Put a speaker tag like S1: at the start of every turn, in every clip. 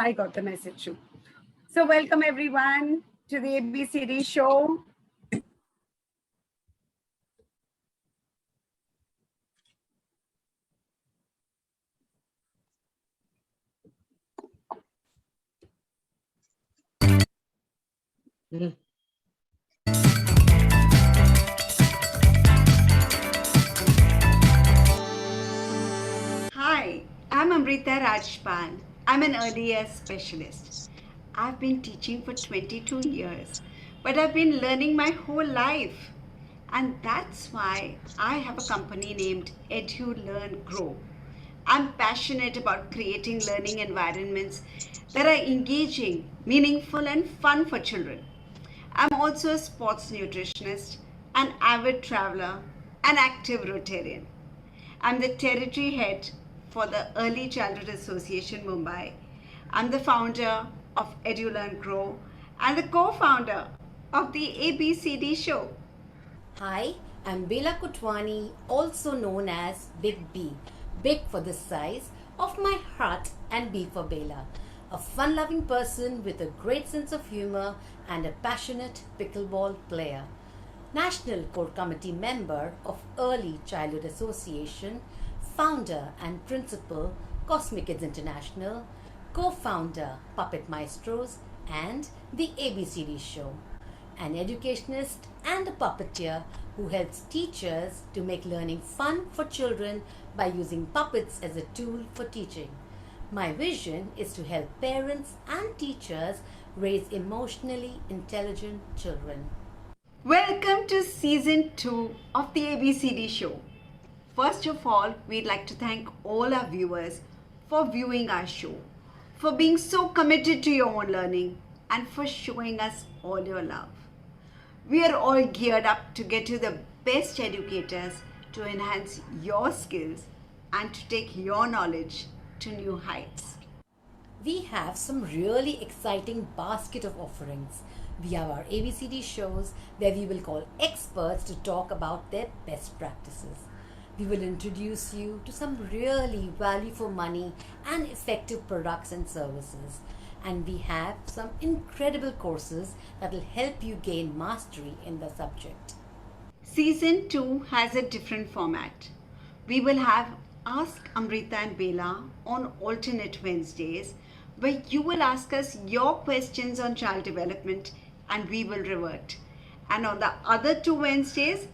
S1: I got the message too. So welcome everyone to the ABCD show. Hi, I'm Amrita Rajpal. I'm an early years specialist. I've been teaching for 22 years, but I've been learning my whole life. And that's why I have a company named Edu Learn Grow. I'm passionate about creating learning environments that are engaging, meaningful, and fun for children. I'm also a sports nutritionist, an avid traveler, an active Rotarian. I'm the territory head for the Early Childhood Association Mumbai. I'm the founder of EduLearn Grow and the co-founder of the ABCD show.
S2: Hi, I'm Bela Kutwani, also known as Big B. Big for the size of my heart and B for Bela. A fun-loving person with a great sense of humor and a passionate pickleball player. National Core Committee member of Early Childhood Association, founder and principal Cosmic Kids International, co-founder Puppet Maestros and the ABCD show. An educationist and a puppeteer who helps teachers to make learning fun for children by using puppets as a tool for teaching. My vision is to help parents and teachers raise emotionally intelligent children.
S1: Welcome to season 2 of the ABCD show. First of all, we'd like to thank all our viewers for viewing our show, for being so committed to your own learning, and for showing us all your love. We are all geared up to get you the best educators to enhance your skills and to take your knowledge to new heights.
S2: We have some really exciting basket of offerings. We have our ABCD shows where we will call experts to talk about their best practices. We will introduce you to some really value for money and effective products and services. And we have some incredible courses that will help you gain mastery in the subject.
S1: Season 2 has a different format. We will have Ask Amrita and Bela on alternate Wednesdays, where you will ask us your questions on child development and we will revert. And on the other 2 Wednesdays,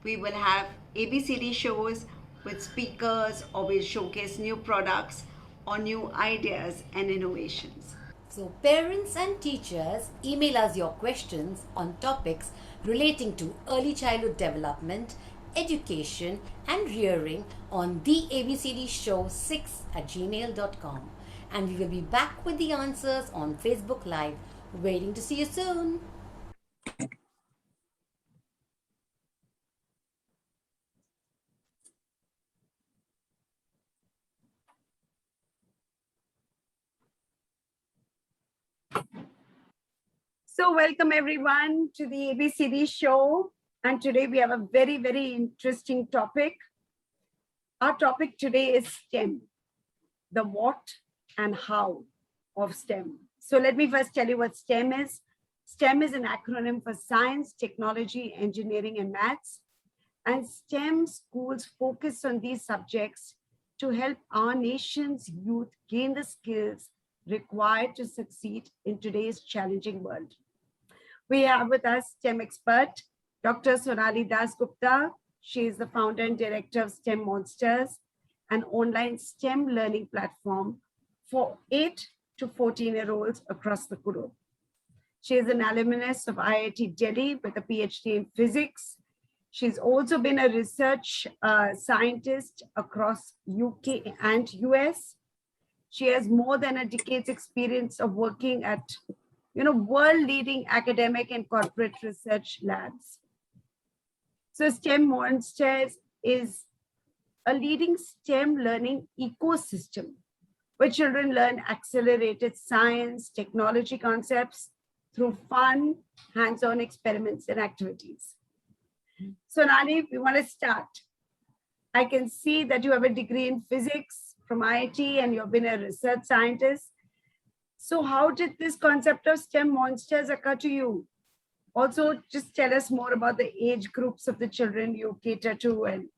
S1: we will have ABCD shows with speakers or we'll showcase new products or new ideas and innovations.
S2: So, parents and teachers, email us your questions on topics relating to early childhood development, education, and rearing on the ABCD Show 6 at gmail.com. And we will be back with the answers on Facebook Live. Waiting to see you soon.
S1: So welcome everyone to the ABCD show. And today we have a very, very interesting topic. Our topic today is STEM, the what and how of STEM. So let me first tell you what STEM is. STEM is an acronym for science, technology, engineering, and maths. And STEM schools focus on these subjects to help our nation's youth gain the skills required to succeed in today's challenging world. We have with us STEM expert, Dr. Sonali Dasgupta. She is the founder and director of STEM Monsters, an online STEM learning platform for 8 to 14-year-olds across the globe. She is an alumnus of IIT Delhi with a PhD in physics. She's also been a research scientist across UK and US. She has more than a decade's experience of working at world-leading academic and corporate research labs. So STEM Monsters is a leading STEM learning ecosystem where children learn accelerated science, technology concepts through fun, hands-on experiments and activities. So Nani, we want to start. I can see that you have a degree in physics from IIT and you've been a research scientist. So how did this concept of STEM monsters occur to you? Also, just tell us more about the age groups of the children you cater to, and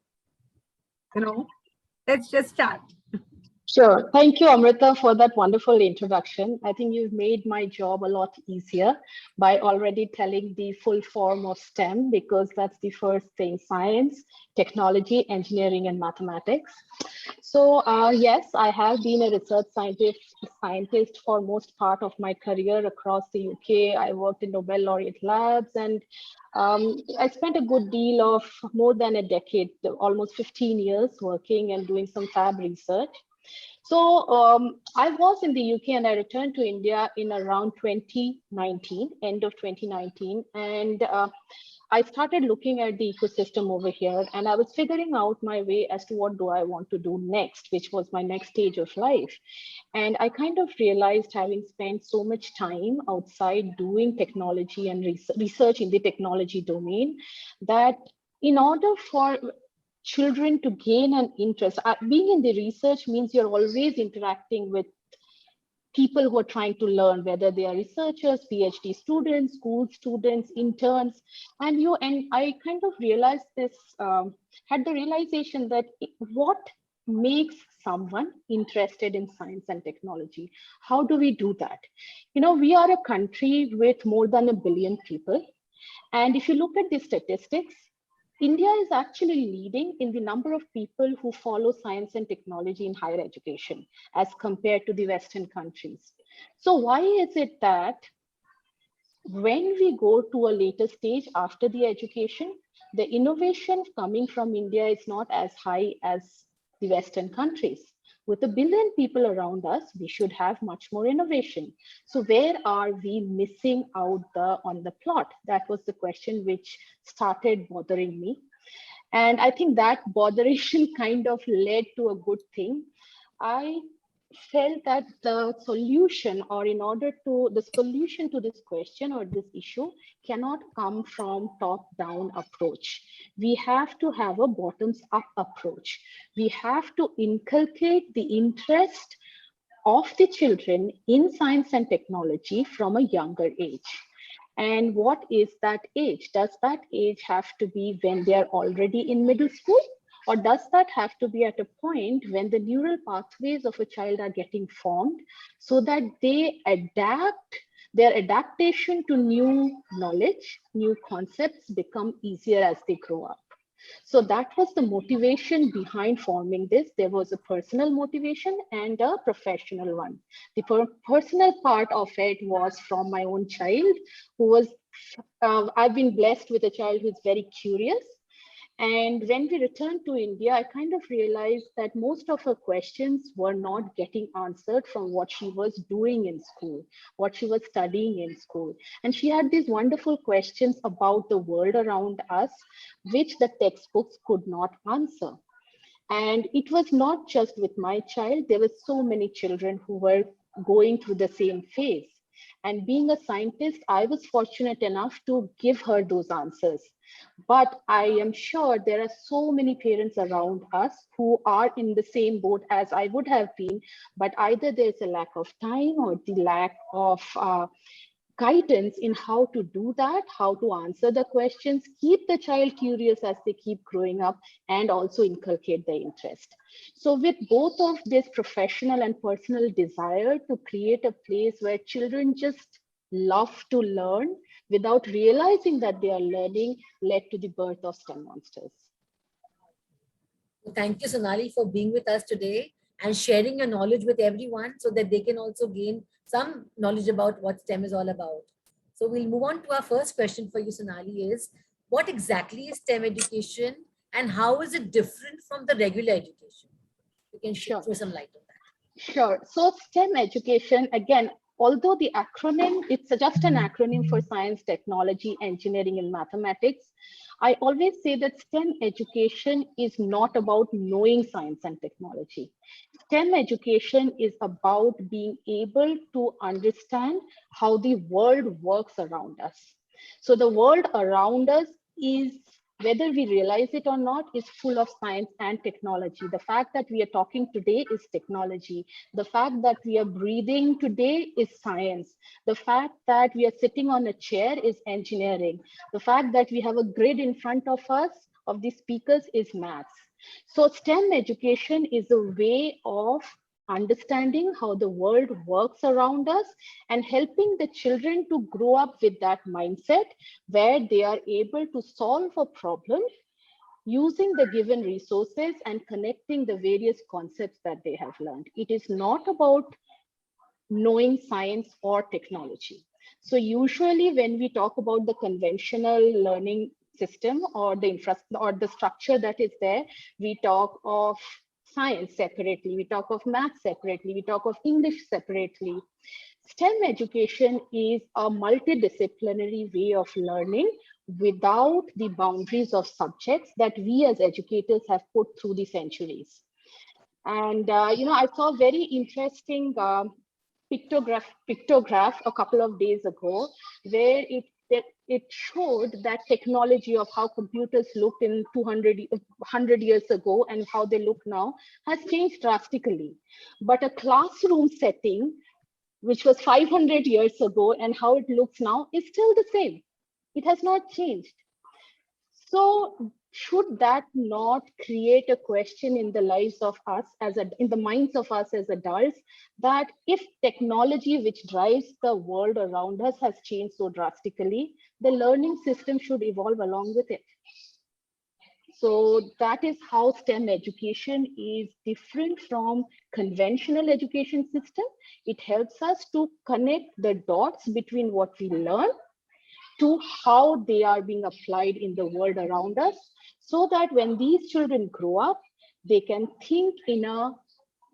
S1: let's just start.
S3: Sure. Thank you, Amrita, for that wonderful introduction. I think you've made my job a lot easier by already telling the full form of STEM, because that's the first thing: science, technology, engineering, and mathematics. So yes, I have been a research scientist for most part of my career across the UK. I worked in Nobel laureate labs, and I spent a good deal of more than a decade, almost 15 years, working and doing some fab research. So I was in the UK and I returned to India in around 2019, end of 2019. And I started looking at the ecosystem over here, and I was figuring out my way as to what do I want to do next, which was my next stage of life. And I kind of realized, having spent so much time outside doing technology and research in the technology domain, that in order for children to gain an interest, being in the research means you're always interacting with people who are trying to learn, whether they are researchers, PhD students, school students, interns, and I kind of realized this, had the realization that what makes someone interested in science and technology? How do we do that? We are a country with more than 1 billion people. And if you look at the statistics, India is actually leading in the number of people who follow science and technology in higher education as compared to the Western countries. So why is it that when we go to a later stage after the education, the innovation coming from India is not as high as the Western countries? With 1 billion people around us, we should have much more innovation. So where are we missing out on the plot? That was the question which started bothering me. And I think that botheration kind of led to a good thing. I felt that the solution to this question or this issue cannot come from top-down approach. We have to have a bottoms-up approach. We have to inculcate the interest of the children in science and technology from a younger age. And what is that age? Does that age have to be when they're already in middle school? Or does that have to be at a point when the neural pathways of a child are getting formed so that their adaptation to new knowledge, new concepts become easier as they grow up? So that was the motivation behind forming this. There was a personal motivation and a professional one. The personal part of it was from my own child, who was, I've been blessed with a child who's very curious. And when we returned to India, I kind of realized that most of her questions were not getting answered from what she was doing in school, what she was studying in school. And she had these wonderful questions about the world around us, which the textbooks could not answer. And it was not just with my child, there were so many children who were going through the same phase. And being a scientist, I was fortunate enough to give her those answers. But I am sure there are so many parents around us who are in the same boat as I would have been, but either there's a lack of time or the lack of guidance in how to do that, how to answer the questions, keep the child curious as they keep growing up, and also inculcate the interest. So with both of this professional and personal desire to create a place where children just love to learn without realizing that they are learning, led to the birth of STEM Monsters.
S2: Thank you, Sonali, for being with us today and sharing your knowledge with everyone so that they can also gain some knowledge about what STEM is all about. So we'll move on to our first question for you, Sonali, is what exactly is STEM education and how is it different from the regular education? You can throw some light on that.
S3: Sure. So STEM education, again, although the acronym, it's just an acronym for science, technology, engineering, and mathematics, I always say that STEM education is not about knowing science and technology. STEM education is about being able to understand how the world works around us. So the world around us is whether we realize it or not, is full of science and technology. The fact that we are talking today is technology. The fact that we are breathing today is science. The fact that we are sitting on a chair is engineering. The fact that we have a grid in front of us of the speakers is maths. So STEM education is a way of understanding how the world works around us and helping the children to grow up with that mindset where they are able to solve a problem using the given resources and connecting the various concepts that they have learned. It is not about knowing science or technology. So usually when we talk about the conventional learning system or the structure that is there, we talk of science separately, we talk of math separately, we talk of English separately. STEM education is a multidisciplinary way of learning without the boundaries of subjects that we as educators have put through the centuries. And I saw a very interesting pictograph a couple of days ago where it showed that technology of how computers looked in 100 years ago and how they look now has changed drastically. But a classroom setting, which was 500 years ago, and how it looks now is still the same. It has not changed. So should that not create a question in the lives of us in the minds of us as adults, that if technology which drives the world around us has changed so drastically, the learning system should evolve along with it. So that is how STEM education is different from conventional education system. It helps us to connect the dots between what we learn to how they are being applied in the world around us, so that when these children grow up, they can think in a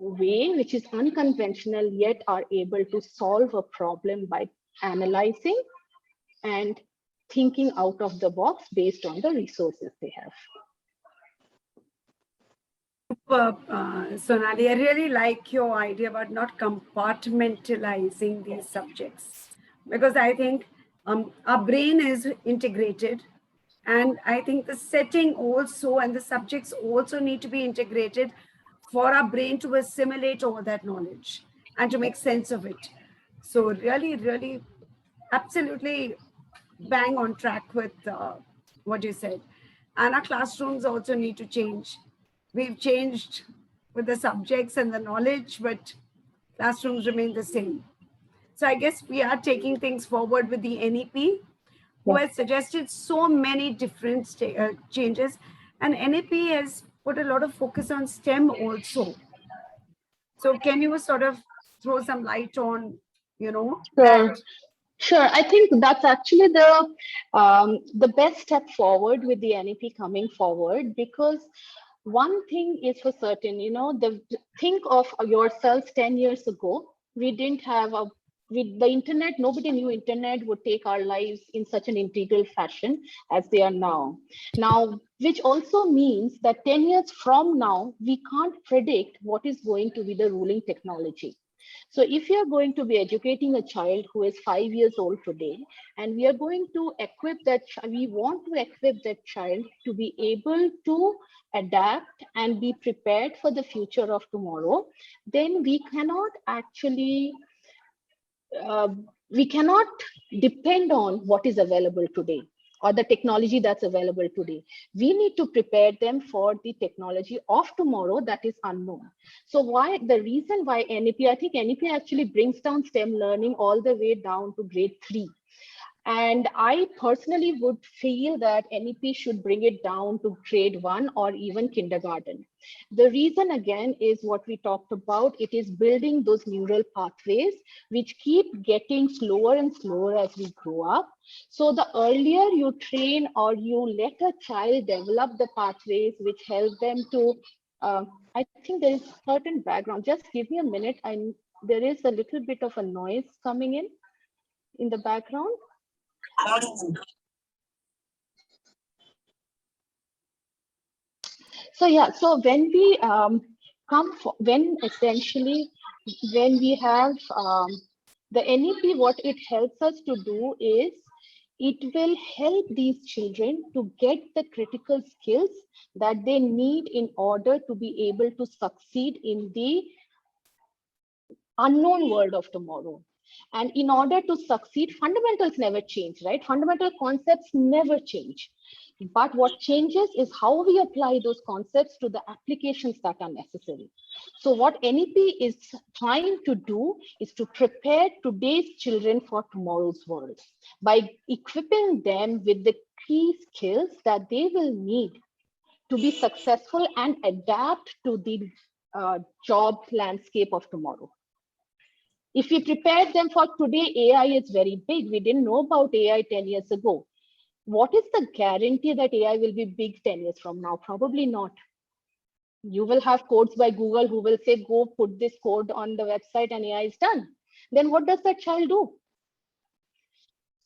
S3: way which is unconventional, yet are able to solve a problem by analyzing and thinking out of the box based on the resources they have.
S1: Sonali, I really like your idea about not compartmentalizing these subjects, because I think our brain is integrated, and I think the setting also and the subjects also need to be integrated for our brain to assimilate all that knowledge and to make sense of it. So really, really, absolutely bang on track with what you said. And our classrooms also need to change. We've changed with the subjects and the knowledge, but classrooms remain the same. So I guess we are taking things forward with the NEP, who has suggested so many different changes. And NEP has put a lot of focus on STEM also. So can you sort of throw some light on, that?
S3: Sure. I think that's actually the best step forward with the NEP coming forward, because one thing is for certain, think of yourselves 10 years ago. We didn't have with the internet, nobody knew internet would take our lives in such an integral fashion as they are now. Now, which also means that 10 years from now, we can't predict what is going to be the ruling technology. So if you're going to be educating a child who is 5 years old today, and we are going to equip we want to equip that child to be able to adapt and be prepared for the future of tomorrow, then we cannot actually, we cannot depend on what is available today or the technology that's available today. We need to prepare them for the technology of tomorrow that is unknown. So the reason why NEP, I think NEP actually brings down STEM learning all the way down to grade 3. And I personally would feel that NEP should bring it down to grade 1 or even kindergarten. The reason again is what we talked about. It is building those neural pathways which keep getting slower and slower as we grow up. So the earlier you train or you let a child develop the pathways which help them to, I think there is certain background. Just give me a minute. There is a little bit of a noise coming in the background. So yeah, so when we when we have the NEP, what it helps us to do is it will help these children to get the critical skills that they need in order to be able to succeed in the unknown world of tomorrow. And in order to succeed, fundamentals never change, right? Fundamental concepts never change. But what changes is how we apply those concepts to the applications that are necessary. So what NEP is trying to do is to prepare today's children for tomorrow's world by equipping them with the key skills that they will need to be successful and adapt to the job landscape of tomorrow. If we prepare them for today, AI is very big. We didn't know about AI 10 years ago. What is the guarantee that AI will be big 10 years from now? Probably not. You will have codes by Google who will say, go put this code on the website and AI is done. Then what does that child do?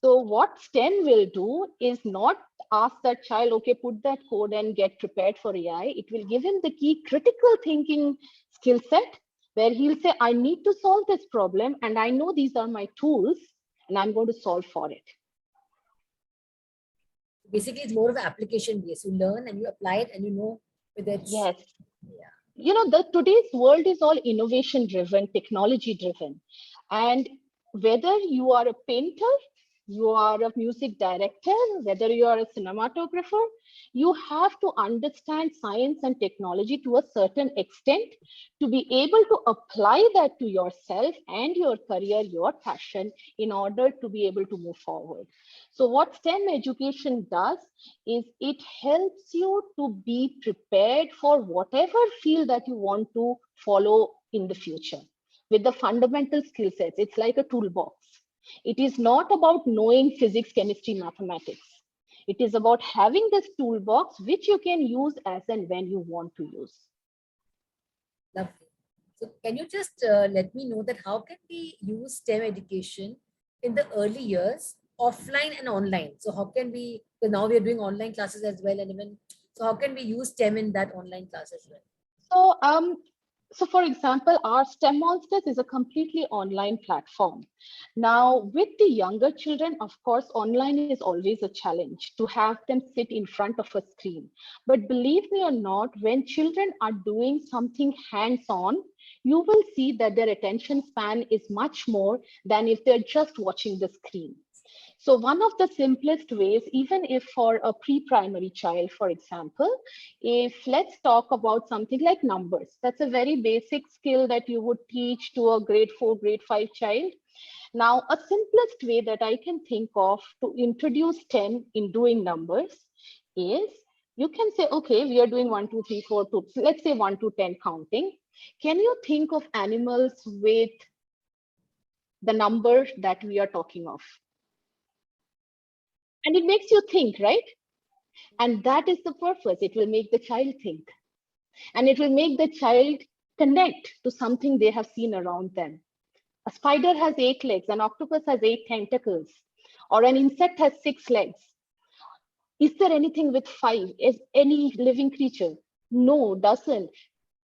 S3: So what STEM will do is not ask that child, okay, put that code and get prepared for AI. It will give him the key critical thinking skill set where he'll say, I need to solve this problem and I know these are my tools and I'm going to solve for it.
S2: Basically, it's more of an application base. You learn and you apply it and you know whether it's...
S3: Yes.
S2: Yeah.
S3: You know, today's world is all innovation driven, technology driven. And whether you are a painter, you are a music director, whether you are a cinematographer, you have to understand science and technology to a certain extent to be able to apply that to yourself and your career, your passion, in order to be able to move forward. So what STEM education does is it helps you to be prepared for whatever field that you want to follow in the future with the fundamental skill sets. It's like a toolbox. It is not about knowing physics, chemistry, mathematics. It is about having this toolbox which you can use as and when you want to use.
S2: Lovely. So can you just let me know that how can we use STEM education in the early years, offline and online? So how can we, because now we are doing online classes as well, and even, so how can we use STEM in that online class as well?
S3: So for example, our STEM Monsters is a completely online platform. Now, with the younger children, of course, online is always a challenge to have them sit in front of a screen. But believe me or not, when children are doing something hands-on, you will see that their attention span is much more than if they're just watching the screen. So one of the simplest ways, even if for a pre-primary child, for example, if let's talk about something like numbers, that's a very basic skill that you would teach to a grade 4, grade 5 child. Now, a simplest way that I can think of to introduce STEM in doing numbers is you can say, okay, we are doing 1, 2, 3, 4, 2, let's say 1 to 10 counting. Can you think of animals with the number that we are talking of? And it makes you think, right? And that is the purpose. It will make the child think. And it will make the child connect to something they have seen around them. A spider has 8 legs, an octopus has 8 tentacles, or an insect has 6 legs. Is there anything with 5? Is any living creature? No, doesn't.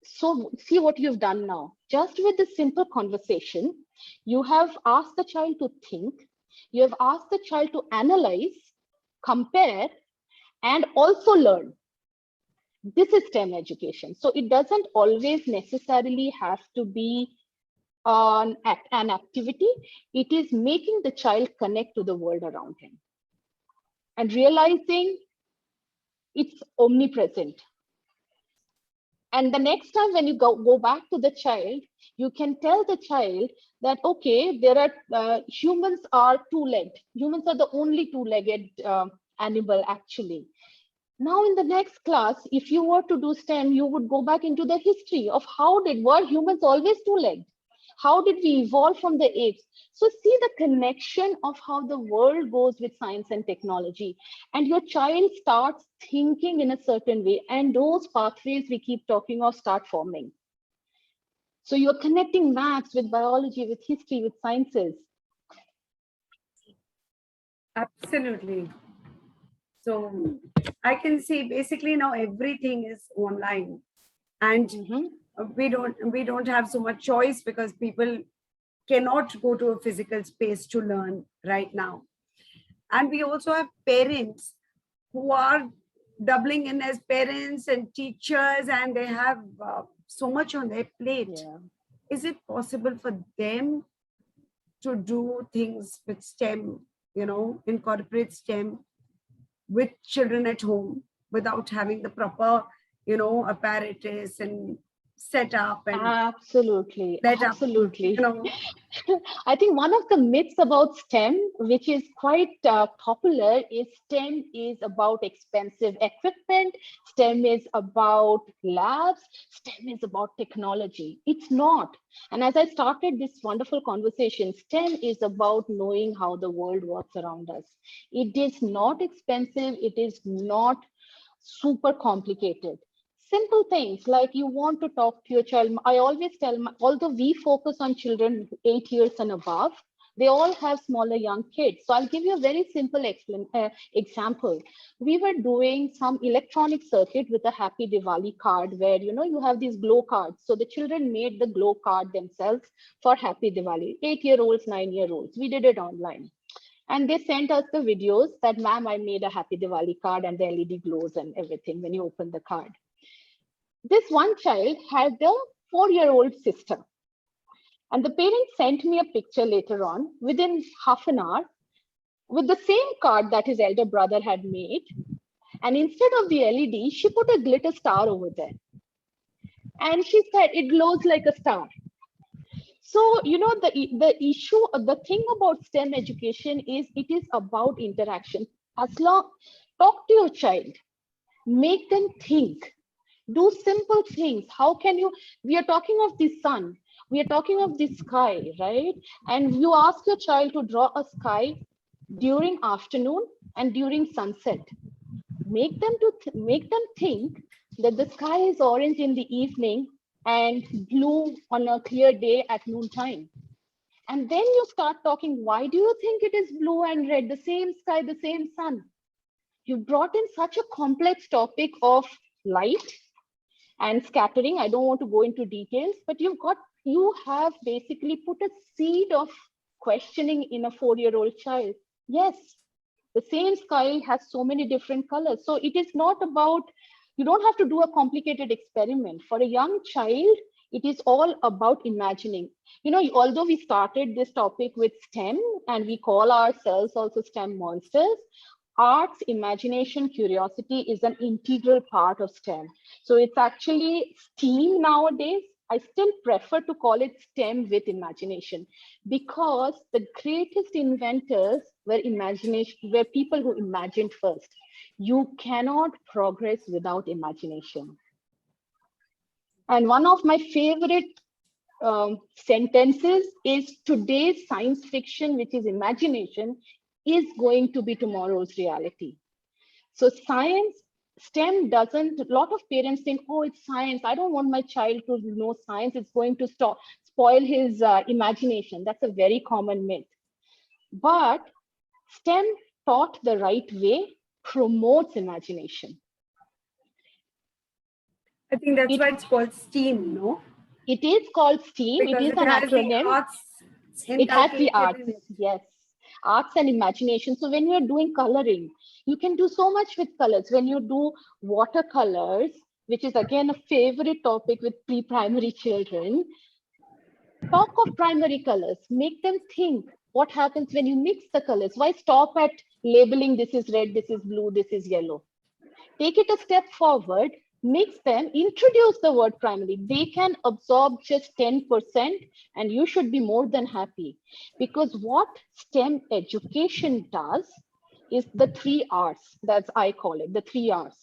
S3: So see what you've done now. Just with this simple conversation, you have asked the child to think. You have asked the child to analyze, compare, and also learn. This is STEM education. So it doesn't always necessarily have to be an activity. It is making the child connect to the world around him and realizing it's omnipresent. And the next time when you go back to the child, you can tell the child that, okay, there are humans are 2-legged. Humans are the only 2-legged animal actually. Now in the next class, if you were to do STEM, you would go back into the history of were humans always 2-legged? How did we evolve from the apes? So see the connection of how the world goes with science and technology. And your child starts thinking in a certain way. And those pathways we keep talking of start forming. So you're connecting maths with biology, with history, with sciences.
S1: Absolutely. So I can see basically now everything is online. And we don't have so much choice because people cannot go to a physical space to learn right now. And we also have parents who are doubling in as parents and teachers, and they have so much on their plate.
S3: Yeah.
S1: Is it possible for them to do things with STEM, incorporate STEM with children at home without having the proper, apparatus and setup and
S3: Absolutely,
S1: that up,
S3: absolutely. I think one of the myths about STEM, which is quite popular, is STEM is about expensive equipment, STEM is about labs, STEM is about technology. It's not. And as I started this wonderful conversation, STEM is about knowing how the world works around us. It is not expensive, it is not super complicated. Simple things like you want to talk to your child. I always tell, although we focus on children 8 years and above, they all have smaller young kids. So I'll give you a very simple example. We were doing some electronic circuit with a Happy Diwali card where, you have these glow cards. So the children made the glow card themselves for Happy Diwali, 8-year-olds, 9-year-olds. We did it online. And they sent us the videos that, ma'am, I made a Happy Diwali card and the LED glows and everything when you open the card. This one child had a 4-year-old sister. And the parents sent me a picture later on within half an hour with the same card that his elder brother had made. And instead of the LED, she put a glitter star over there. And she said, it glows like a star. So, the issue, the thing about STEM education is it is about interaction. Talk to your child, make them think. Do simple things. How can we are talking of the sun, we are talking of the sky, right? And you ask your child to draw a sky during afternoon and during sunset. Make them think that the sky is orange in the evening and blue on a clear day at noontime. And then you start talking, why do you think it is blue and red? The same sky, the same sun. You brought in such a complex topic of light and scattering. I don't want to go into details, but you have basically put a seed of questioning in a 4-year-old child. Yes, the same sky has so many different colors. So it is not about, you don't have to do a complicated experiment. For a young child, it is all about imagining. Although we started this topic with STEM and we call ourselves also STEM monsters, arts, imagination, curiosity is an integral part of STEM. So it's actually STEAM nowadays. I still prefer to call it STEM with imagination because the greatest inventors were people who imagined first. You cannot progress without imagination. And one of my favorite sentences is today's science fiction, which is imagination, is going to be tomorrow's reality. So science, STEM doesn't, a lot of parents think, oh, it's science. I don't want my child to know science. It's going to spoil his imagination. That's a very common myth. But STEM taught the right way promotes imagination.
S1: I think that's why it's called STEAM, no?
S3: It is called STEAM.
S1: Because
S3: it is an acronym. It has the arts, yes. Arts and imagination. So when you're doing coloring, you can do so much with colors. When you do watercolors, which is again a favorite topic with pre-primary children, talk of primary colors, make them think what happens when you mix the colors. Why stop at labeling this is red, this is blue, this is yellow? Take it a step forward, mix them, introduce the word primary. They can absorb just 10% and you should be more than happy. Because what STEM education does is the 3 R's, that's I call it, the 3 R's.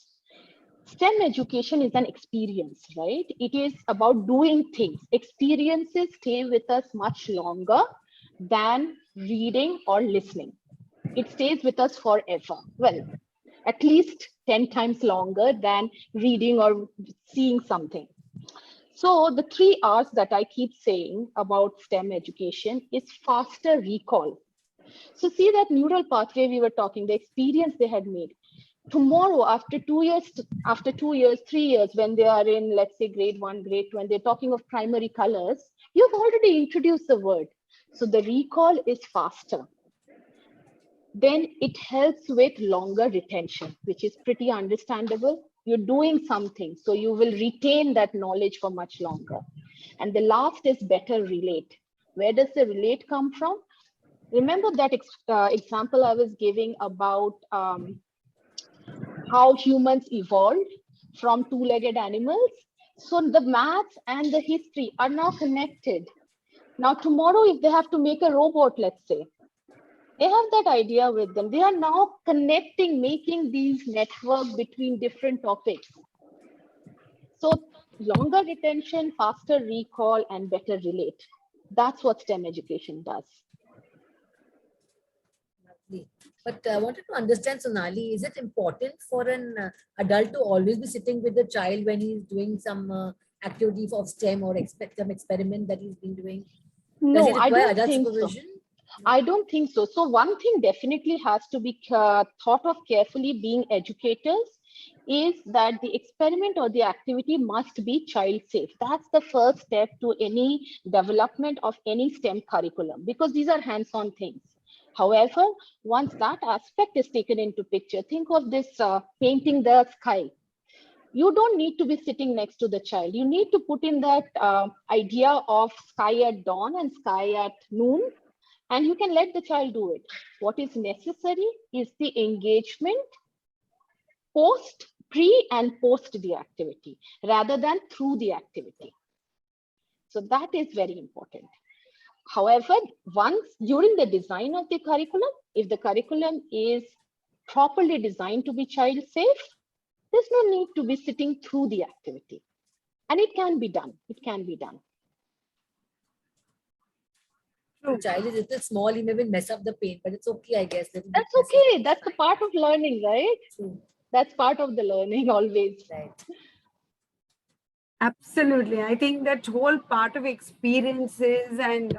S3: STEM education is an experience, right? It is about doing things. Experiences stay with us much longer than reading or listening. It stays with us forever. Well, at least 10 times longer than reading or seeing something. So the 3 R's that I keep saying about STEM education is faster recall. So see that neural pathway we were talking, the experience they had made. Tomorrow, after 2 years, 3 years, when they are in, let's say, grade 1, grade 2, and they're talking of primary colors, you've already introduced the word. So the recall is faster. then it helps with longer retention, which is pretty understandable. You're doing something, so you will retain that knowledge for much longer. And the last is better relate. Where does the relate come from? Remember that example I was giving about how humans evolved from two-legged animals? So the maths and the history are now connected. Now tomorrow, if they have to make a robot, let's say, they have that idea with them. They are now connecting, making these networks between different topics. So longer retention, faster recall, and better relate. That's what STEM education does.
S4: Lovely. But I wanted to understand, Sonali, is it important for an adult to always be sitting with the child when he's doing some activity of STEM or some experiment that he's been doing? Does
S3: No,
S4: it
S3: I
S4: require
S3: don't
S4: adult
S3: think so.
S4: supervision?
S3: I don't think so. So one thing definitely has to be thought of carefully, being educators, is that the experiment or the activity must be child safe. That's the first step to any development of any STEM curriculum, because these are hands-on things. However, once that aspect is taken into picture, think of this painting the sky. You don't need to be sitting next to the child. You need to put in that idea of sky at dawn and sky at noon, and you can let the child do it. What is necessary is the engagement pre and post the activity, rather than through the activity. So that is very important. However, once during the design of the curriculum, if the curriculum is properly designed to be child safe, there's no need to be sitting through the activity. And it can be done. It can be done.
S4: The child is a little small, he may even mess up the paint, but it's okay, I guess.
S3: That's okay. That's the part of learning, right?
S4: True.
S3: That's part of the learning always.
S4: Right.
S1: Absolutely. I think that whole part of experiences and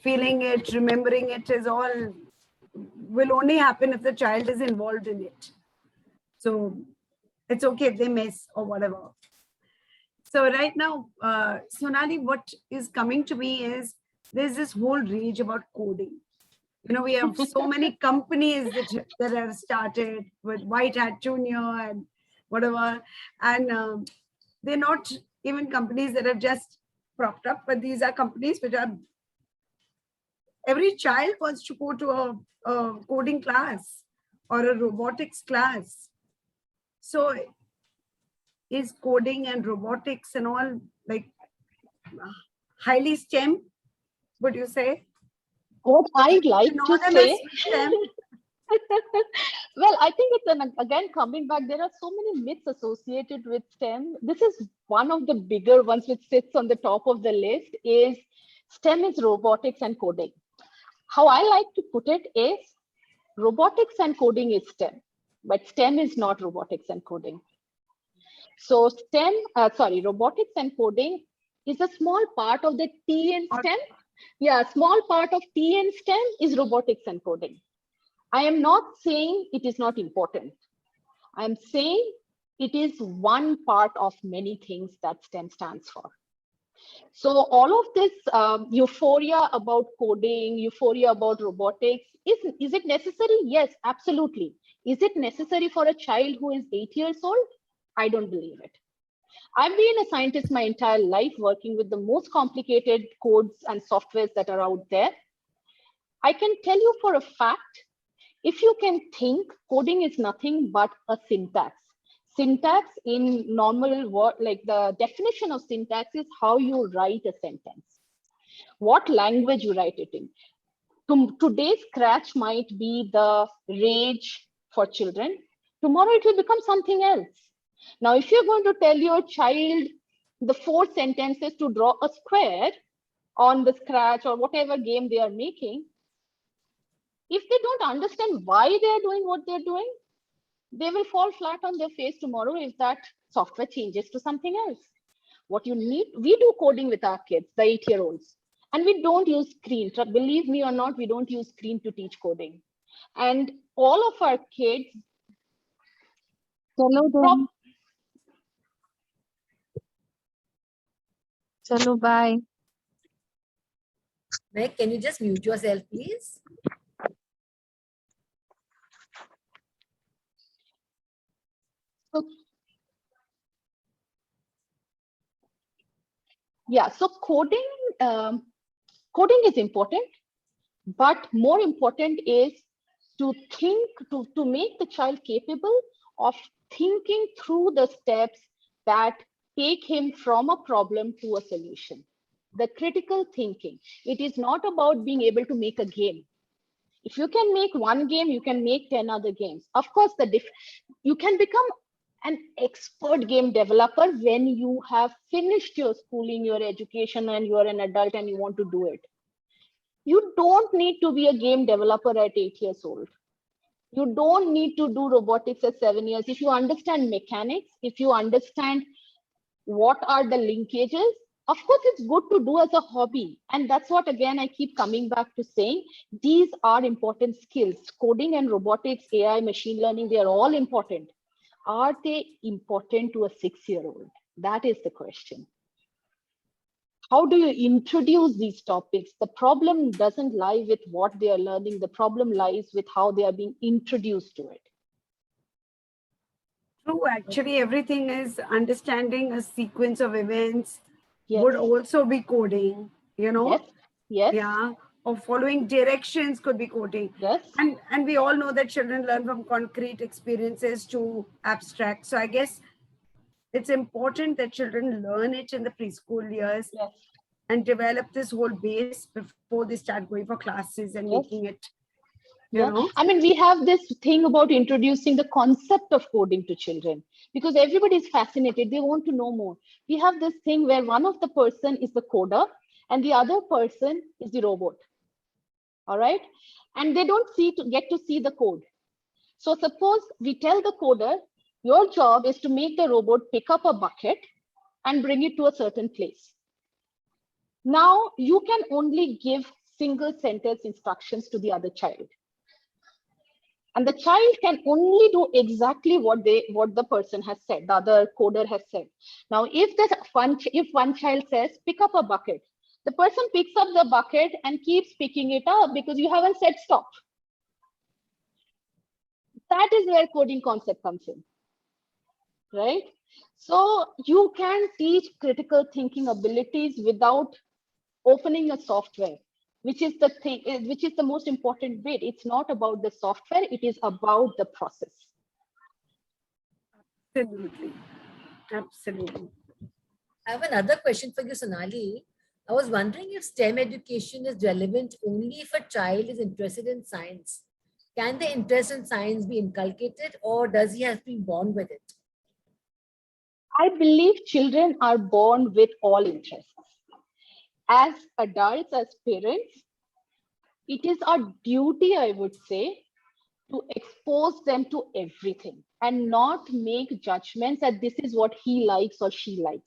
S1: feeling it, remembering it is all will only happen if the child is involved in it. So it's okay if they miss or whatever. So right now, Sonali, what is coming to me is there's this whole rage about coding. You know, we have so many companies that have started with White Hat Junior and whatever. And they're not even companies that have just propped up, but these are companies which are, every child wants to go to a coding class or a robotics class. So is coding and robotics and all like highly STEM, would you say?
S3: What I'd like to say, well, I think it's again coming back, there are so many myths associated with STEM. This is one of the bigger ones which sits on the top of the list, is STEM is robotics and coding. How I like to put it is robotics and coding is STEM, but STEM is not robotics and coding. So robotics and coding is a small part of the T in STEM. Yeah, small part of T in STEM is robotics and coding. I am not saying it is not important. I'm saying it is one part of many things that STEM stands for. So all of this euphoria about coding, euphoria about robotics, is it necessary? Yes, absolutely. Is it necessary for a child who is 8 years old? I don't believe it. I've been a scientist my entire life, working with the most complicated codes and softwares that are out there. I can tell you for a fact, if you can think, coding is nothing but a syntax. Syntax in normal word, like the definition of syntax is how you write a sentence, what language you write it in. Today's Scratch might be the rage for children. Tomorrow it will become something else. Now, if you're going to tell your child the 4 sentences to draw a square on the Scratch or whatever game they are making, if they don't understand why they're doing what they're doing, they will fall flat on their face tomorrow if that software changes to something else. What you need, we do coding with our kids, the 8-year-olds, and we don't use screen. Believe me or not, we don't use screen to teach coding. And all of our kids.
S5: Chalo, Chalo, bye.
S4: Meg, can you just mute yourself, please?
S3: Yeah, so coding is important, but more important is to think, to make the child capable of thinking through the steps that take him from a problem to a solution. The critical thinking. It is not about being able to make a game. If you can make one game, you can make 10 other games. Of course, you can become an expert game developer when you have finished your schooling, your education, and you're an adult and you want to do it. You don't need to be a game developer at 8 years old. You don't need to do robotics at 7 years. If you understand mechanics, if you understand what are the linkages, of course, it's good to do as a hobby. And that's what, again, I keep coming back to saying, these are important skills. Coding and robotics, AI, machine learning, they are all important. Are they important to a 6-year-old? That is the question. How do you introduce these topics? The problem doesn't lie with what they are learning. The problem lies with how they are being introduced to it.
S1: True, actually, everything is understanding a sequence of events
S3: Yes.
S1: would also be coding, you know?
S3: Yes. Yes.
S1: Yeah. Or following directions could be coding.
S3: Yes.
S1: And we all know that children learn from concrete experiences to abstract. So I guess it's important that children learn it in the preschool years.
S3: Yes.
S1: And develop this whole base before they start going for classes and
S3: Yes.
S1: making it,
S3: Yeah, I mean, we have this thing about introducing the concept of coding to children because everybody is fascinated. They want to know more. We have this thing where one of the person is the coder and the other person is the robot. All right. And they don't get to see the code. So suppose we tell the coder, your job is to make the robot pick up a bucket and bring it to a certain place. Now you can only give single sentence instructions to the other child. And the child can only do exactly what the person has said, the other coder has said. Now, if one child says, pick up a bucket, the person picks up the bucket and keeps picking it up because you haven't said stop. That is where coding concept comes in, right? So you can teach critical thinking abilities without opening a software, which is the most important bit. It's not about the software, it is about the process.
S1: absolutely. Absolutely.
S4: I have another question for you, Sonali. I was wondering if STEM education is relevant only if a child is interested in science. Can the interest in science be inculcated or does he have to be born with it?
S3: I believe children are born with all interests. As adults, as parents, it is our duty, I would say, to expose them to everything and not make judgments that this is what he likes or she likes.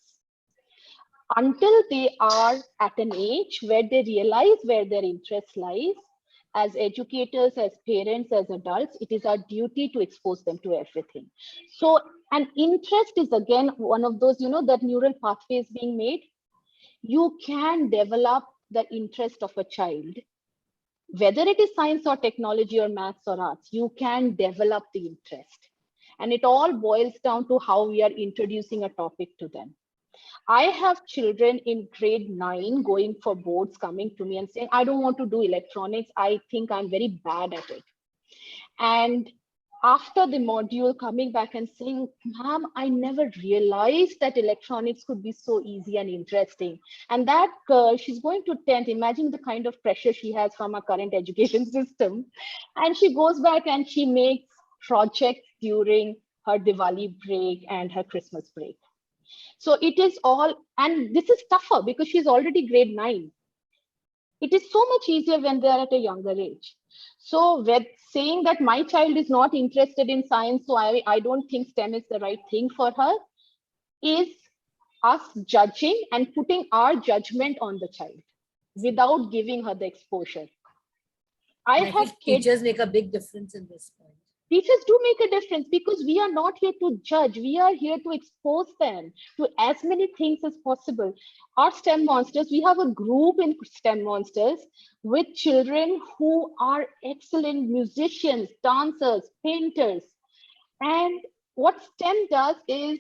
S3: Until they are at an age where they realize where their interest lies, as educators, as parents, as adults, it is our duty to expose them to everything. So an interest is again one of those, that neural pathways being made. You can develop the interest of a child, whether it is science or technology or maths or arts, you can develop the interest. And it all boils down to how we are introducing a topic to them. I have children in grade 9 going for boards coming to me and saying, I don't want to do electronics. I think I'm very bad at it. And after the module coming back and saying, ma'am, I never realized that electronics could be so easy and interesting. And that girl, she's going to 10th, imagine the kind of pressure she has from our current education system. And she goes back and she makes projects during her Diwali break and her Christmas break. So it is all, and this is tougher because she's already grade 9. It is so much easier when they are at a younger age. So with saying that my child is not interested in science, so I don't think STEM is the right thing for her, is us judging and putting our judgment on the child without giving her the exposure. I have kids.
S4: Teachers make a big difference in this point.
S3: Teachers do make a difference because we are not here to judge. We are here to expose them to as many things as possible. Our STEM Monsters, we have a group in STEM Monsters with children who are excellent musicians, dancers, painters. And what STEM does is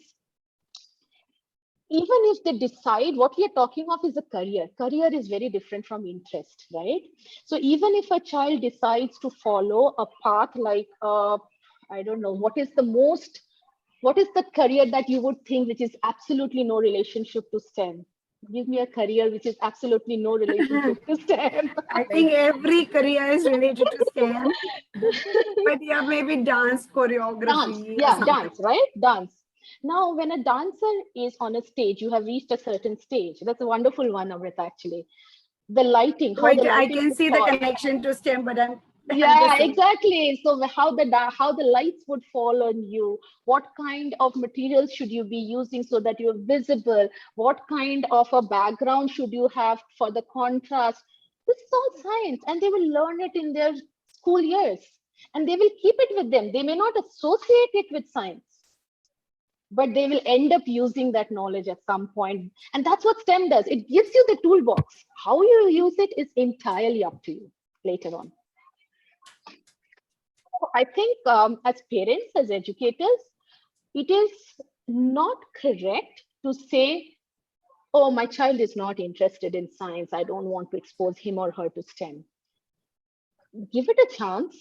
S3: even if they decide, what we are talking of is a career. Career is very different from interest, right? So even if a child decides to follow a path like, I don't know, what is the career that you would think which is absolutely no relationship to STEM? Give me a career which is absolutely no relationship to STEM.
S1: I think every career is related to STEM, but yeah, maybe dance,
S3: Dance,
S1: choreography, or
S3: yeah,
S1: something.
S3: dance, right? Dance. Now, when a dancer is on a stage, you have reached a certain stage. That's a wonderful one, Amrita, actually. The lighting, how
S1: Wait,
S3: the
S1: I
S3: lighting
S1: can
S3: would
S1: see the
S3: fall.
S1: connection to STEM, but I'm just
S3: Yeah,
S1: saying.
S3: exactly. So how the lights would fall on you, what kind of materials should you be using so that you're visible, what kind of a background should you have for the contrast. This is all science, and they will learn it in their school years, and they will keep it with them. They may not associate it with science, but they will end up using that knowledge at some point. And that's what STEM does. It gives you the toolbox. How you use it is entirely up to you later on. I think as parents, as educators, it is not correct to say, oh, my child is not interested in science. I don't want to expose him or her to STEM. Give it a chance,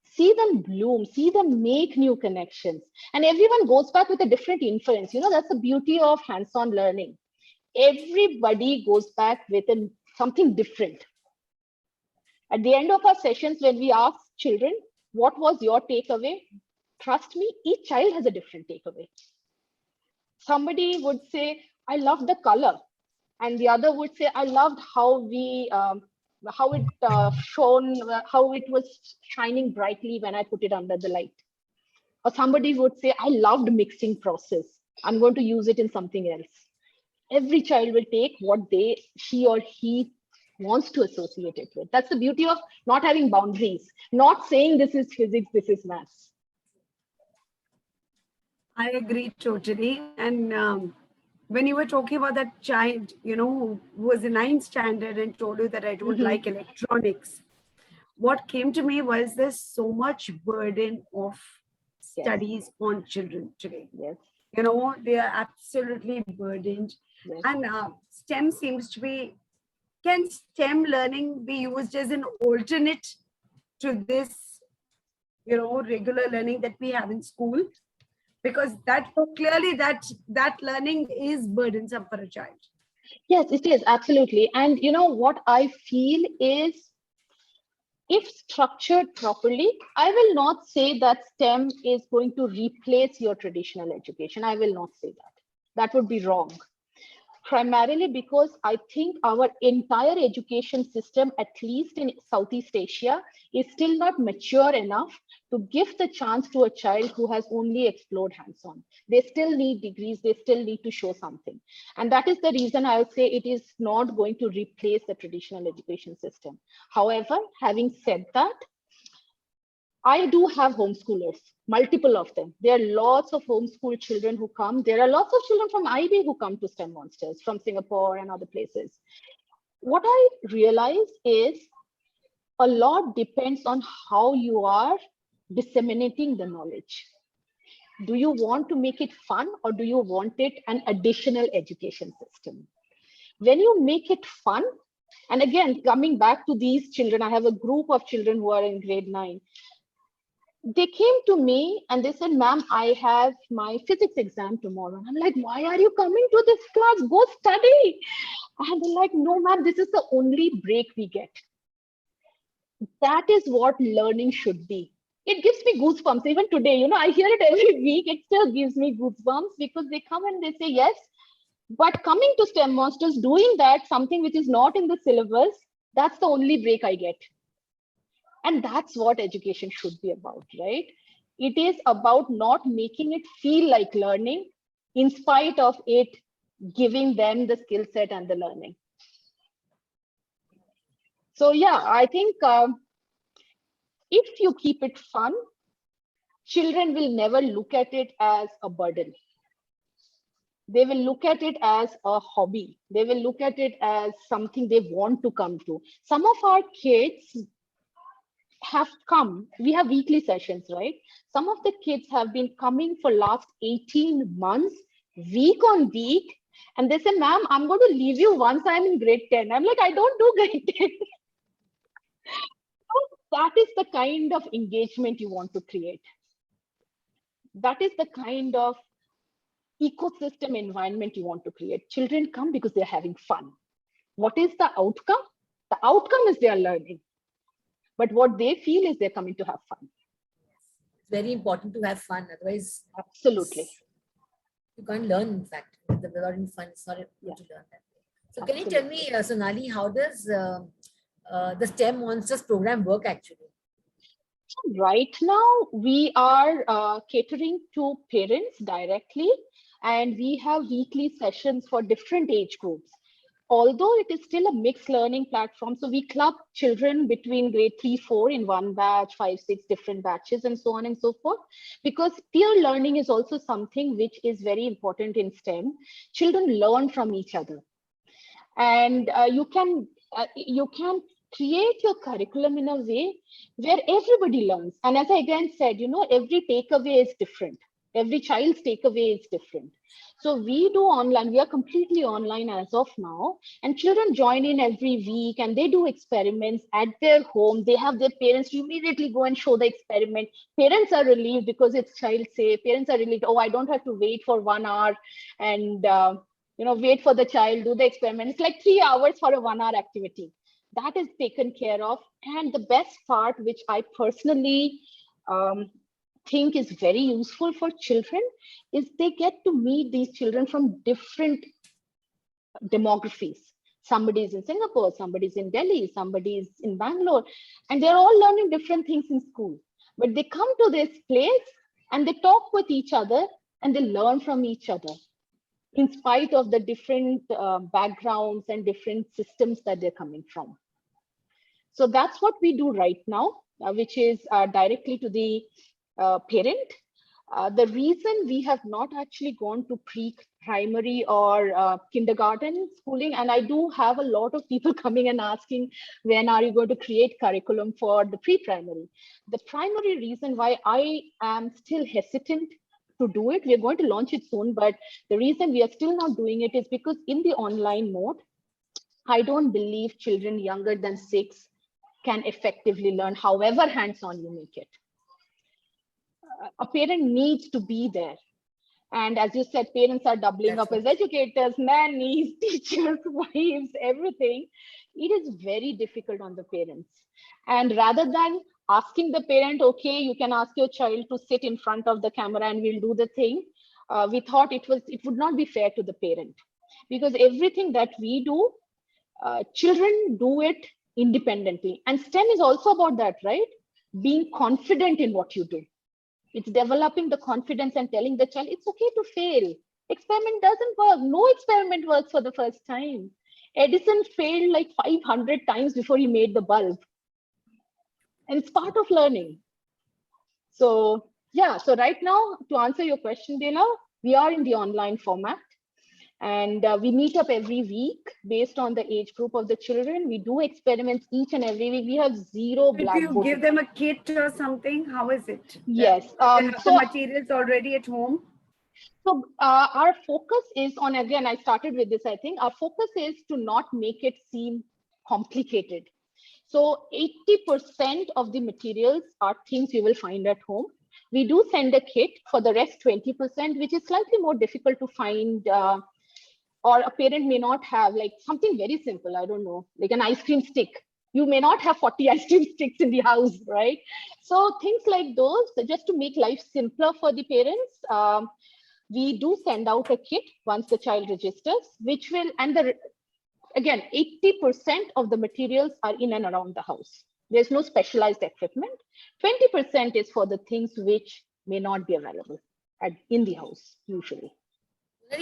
S3: see them bloom, see them make new connections. And everyone goes back with a different inference. You know, that's the beauty of hands-on learning. Everybody goes back with something different. At the end of our sessions, when we ask children, what was your takeaway? Trust me, each child has a different takeaway. Somebody would say, I love the color. And the other would say, I loved how how it was shining brightly when I put it under the light. Or somebody would say, I loved mixing process. I'm going to use it in something else. Every child will take what she or he wants to associate it with. That's the beauty of not having boundaries, not saying this is physics, this is maths.
S1: I agree totally. And when you were talking about that child, who was in ninth standard and told you that I don't like electronics, what came to me was there's so much burden of
S3: Yes.
S1: studies on children today.
S3: Yes.
S1: They are absolutely burdened.
S3: Yes.
S1: And STEM seems to be, can STEM learning be used as an alternate to this, regular learning that we have in school? Because that clearly that learning is burdensome for a child.
S3: Yes, it is, absolutely. And what I feel is, if structured properly, I will not say that STEM is going to replace your traditional education. I will not say that. That would be wrong. Primarily because I think our entire education system, at least in Southeast Asia, is still not mature enough to give the chance to a child who has only explored hands-on. They still need degrees, they still need to show something. And that is the reason I would say it is not going to replace the traditional education system. However, having said that, I do have homeschoolers, multiple of them. There are lots of homeschool children who come. There are lots of children from IB who come to STEM Monsters, from Singapore and other places. What I realize is a lot depends on how you are disseminating the knowledge. Do you want to make it fun, or do you want it an additional education system? When you make it fun, and again, coming back to these children, I have a group of children who are in grade 9. They came to me and they said, ma'am, I have my physics exam tomorrow. I'm like, why are you coming to this class? Go study. And they're like, no, ma'am, this is the only break we get. That is what learning should be. It gives me goosebumps. Even today, I hear it every week. It still gives me goosebumps because they come and they say, yes, but coming to STEM Monsters, doing that, something which is not in the syllabus, that's the only break I get. And that's what education should be about, right? It is about not making it feel like learning in spite of it giving them the skill set and the learning. So yeah, I think if you keep it fun, children will never look at it as a burden. They will look at it as a hobby. They will look at it as something they want to come to. Some of our kids have come, we have weekly sessions, right? Some of the kids have been coming for last 18 months, week on week, And they say, ma'am, I'm going to leave you once I'm in grade 10. I'm like, I don't do grade 10. So that is the kind of engagement you want to create. That is the kind of ecosystem environment you want to create. Children come because they're having fun. What is the outcome? The outcome is they are learning. But what they feel is they're coming to have fun.
S4: It's very important to have fun. Otherwise,
S3: Absolutely.
S4: you can't learn, in fact. Without any fun, it's not good to learn that way. So can you tell me, Sonali, how does the STEM Monsters program work actually?
S3: Right now, we are catering to parents directly, and we have weekly sessions for different age groups. Although it is still a mixed learning platform, so we club children between grade 3, 4 in one batch, 5, 6 different batches, and so on and so forth. Because peer learning is also something which is very important in STEM. Children learn from each other, and you can create your curriculum in a way where everybody learns. And as I again said, every takeaway is different. Every child's takeaway is different. So we do online, we are completely online as of now, and children join in every week and they do experiments at their home. They have their parents to immediately go and show the experiment. Parents are relieved because it's child safe. Parents are relieved, oh, I don't have to wait for 1 hour and wait for the child, do the experiment. It's like 3 hours for a 1 hour activity. That is taken care of. And the best part, which I personally think is very useful for children, is they get to meet these children from different demographies. Somebody is in Singapore, somebody is in Delhi, somebody is in Bangalore, and they're all learning different things in school. But they come to this place and they talk with each other and they learn from each other, in spite of the different backgrounds and different systems that they're coming from. So that's what we do right now, which is directly to the parent. The reason we have not actually gone to pre-primary or kindergarten schooling, and I do have a lot of people coming and asking, when are you going to create curriculum for the pre-primary? The primary reason why I am still hesitant to do it, we are going to launch it soon, but the reason we are still not doing it is because in the online mode, I don't believe children younger than 6 can effectively learn, however hands-on you make it. A parent needs to be there. And as you said, parents are doubling up as educators, nannies, teachers, wives, everything. It is very difficult on the parents. And rather than asking the parent, okay, you can ask your child to sit in front of the camera and we'll do the thing, we thought it would not be fair to the parent. Because everything that we do, children do it independently. And STEM is also about that, right? Being confident in what you do. It's developing the confidence and telling the child it's okay to fail. Experiment doesn't work. No experiment works for the first time. Edison failed like 500 times before he made the bulb. And it's part of learning. So yeah, so right now, to answer your question, Bela, we are in the online format. And we meet up every week based on the age group of the children. We do experiments each and every week. We have zero blackboard.
S1: Do you give them a kit or something? How is it?
S3: Yes.
S1: So the materials already at home? So
S3: our focus is on, again, I started with this, I think. Our focus is to not make it seem complicated. So 80% of the materials are things you will find at home. We do send a kit for the rest 20%, which is slightly more difficult to find, or a parent may not have, like something very simple, I don't know, like an ice cream stick. You may not have 40 ice cream sticks in the house, right? So things like those, just to make life simpler for the parents, we do send out a kit once the child registers, which will, and again, 80% of the materials are in and around the house. There's no specialized equipment. 20% is for the things which may not be available in the house, usually.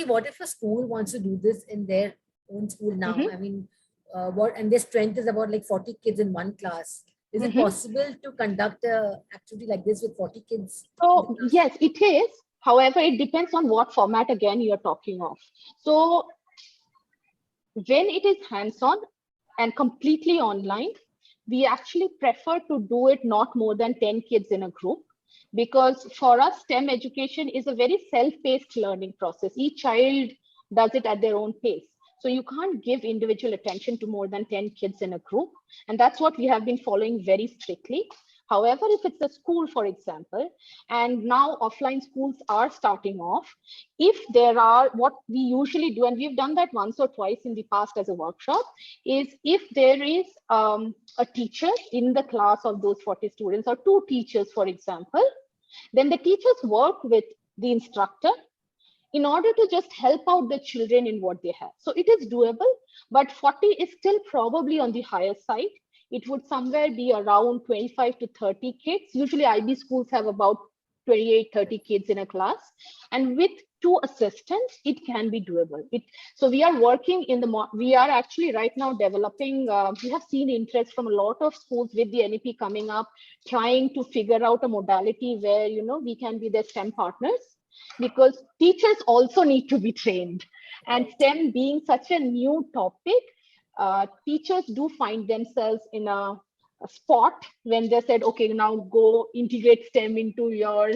S4: What if a school wants to do this in their own school now? I mean, and their strength is about like 40 kids in one class. Is it possible to conduct an activity like this with 40 kids?
S3: So yes, it is. However, it depends on what format, again, you're talking of. So when it is hands-on and completely online, we actually prefer to do it not more than 10 kids in a group. Because for us, STEM education is a very self-paced learning process. Each child does it at their own pace. So you can't give individual attention to more than 10 kids in a group. And that's what we have been following very strictly. However, if it's a school, for example, and now offline schools are starting off, if there are, what we usually do, and we've done that once or twice in the past as a workshop, is if there is a teacher in the class of those 40 students, or two teachers, for example, then the teachers work with the instructor in order to just help out the children in what they have. So it is doable, but 40 is still probably on the higher side. It would somewhere be around 25 to 30 kids. Usually IB schools have about 28, 30 kids in a class. And with two assistants, it can be doable. So we are working in we are actually right now developing, we have seen interest from a lot of schools with the NEP coming up, trying to figure out a modality where, we can be their STEM partners, because teachers also need to be trained. And STEM being such a new topic, teachers do find themselves in a spot when they said, okay, now go integrate STEM into your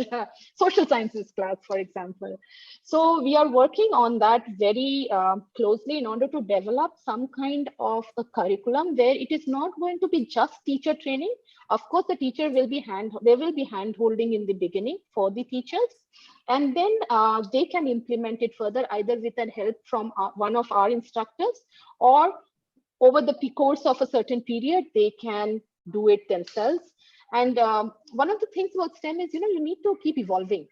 S3: social sciences class, for example. So we are working on that very closely in order to develop some kind of a curriculum where it is not going to be just teacher training. Of course, the teacher will be there will be hand holding in the beginning for the teachers. And then they can implement it further, either with the help from one of our instructors, or over the course of a certain period, they can do it themselves. And one of the things about STEM is, you need to keep evolving.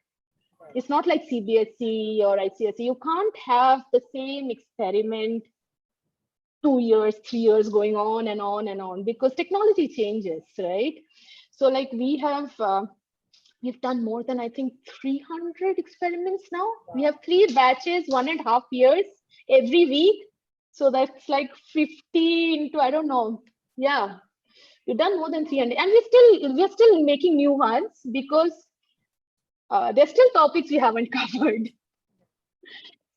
S3: It's not like CBSE or ICSE. You can't have the same experiment 2 years, 3 years going on and on and on, because technology changes, right? So like we've done more than, I think, 300 experiments now. Wow. We have 3 batches, 1.5 years every week. So that's like 50 into, I don't know. Yeah, we've done more than 300. And we're still making new ones, because there's still topics we haven't covered.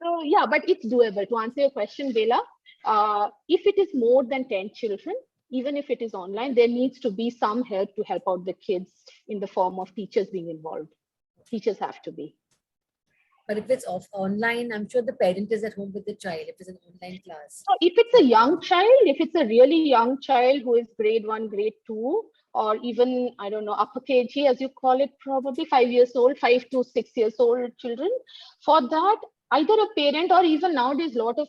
S3: So yeah, but it's doable. To answer your question, Bela, if it is more than 10 children, even if it is online, there needs to be some help to help out the kids in the form of teachers being involved. Teachers have to be.
S4: But if it's online, I'm sure the parent is at home with the child if it's an online class.
S3: So if it's a young child, if it's a really young child who is grade 1, grade 2, or even, I don't know, upper KG, as you call it, probably 5 years old, 5 to 6 years old children, for that, either a parent, or even nowadays, a lot of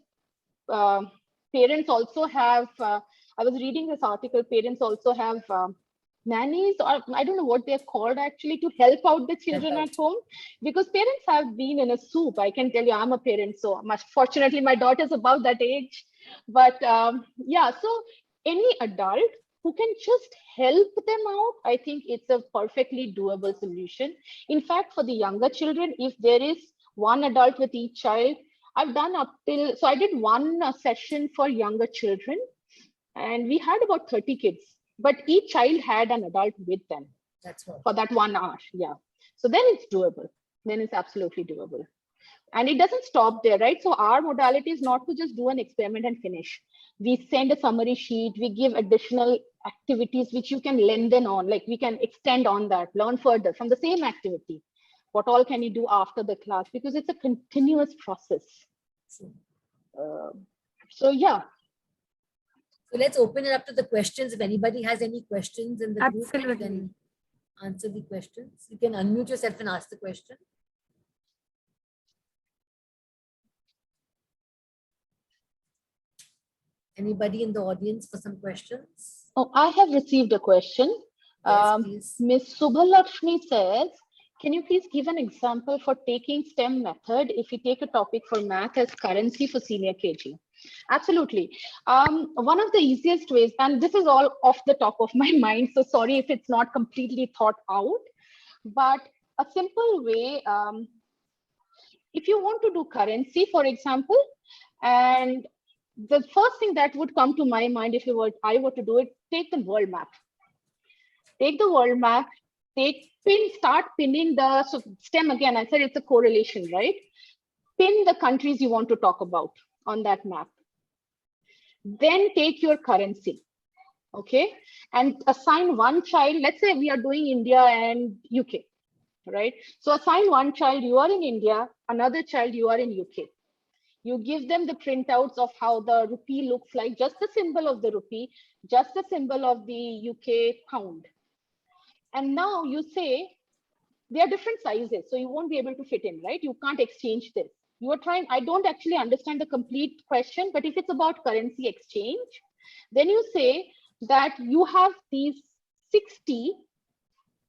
S3: parents also have, I was reading this article, parents also have nannies, or I don't know what they're called actually, to help out the children at home, because parents have been in a soup. I can tell you, I'm a parent, so fortunately my daughter's above that age. But yeah, so any adult who can just help them out, I think it's a perfectly doable solution. In fact, for the younger children, if there is one adult with each child, I've done so I did one session for younger children, and we had about 30 kids. But each child had an adult with them.
S4: That's right.
S3: For that 1 hour. Yeah. So then it's doable. Then it's absolutely doable. And it doesn't stop there, right? So our modality is not to just do an experiment and finish. We send a summary sheet. We give additional activities which you can lengthen on. Like we can extend on that, learn further from the same activity. What all can you do after the class? Because it's a continuous process. So yeah.
S4: So let's open it up to the questions. If anybody has any questions in the group, you
S1: Absolutely.
S4: can answer the questions. You can unmute yourself and ask the question. Anybody in the audience for some questions?
S3: Oh, I have received a question.
S4: Yes, please.
S3: Ms. Subhalakshmi says, can you please give an example for taking STEM method if you take a topic for math as currency for senior KG? Absolutely. One of the easiest ways, and this is all off the top of my mind, so sorry if it's not completely thought out, but a simple way, if you want to do currency, for example, and the first thing that would come to my mind if I were to do it, take the world map. Take the world map, start pinning the, so STEM again, I said it's a correlation, right? Pin the countries you want to talk about on that map. Then take your currency, okay? And assign one child, let's say we are doing India and UK, right? So assign one child, you are in India, another child, you are in UK. You give them the printouts of how the rupee looks like, just the symbol of the rupee, just the symbol of the UK pound. And now you say, they are different sizes, so you won't be able to fit in, right? You can't exchange this. You are trying, I don't actually understand the complete question, but if it's about currency exchange, then you say that you have these 60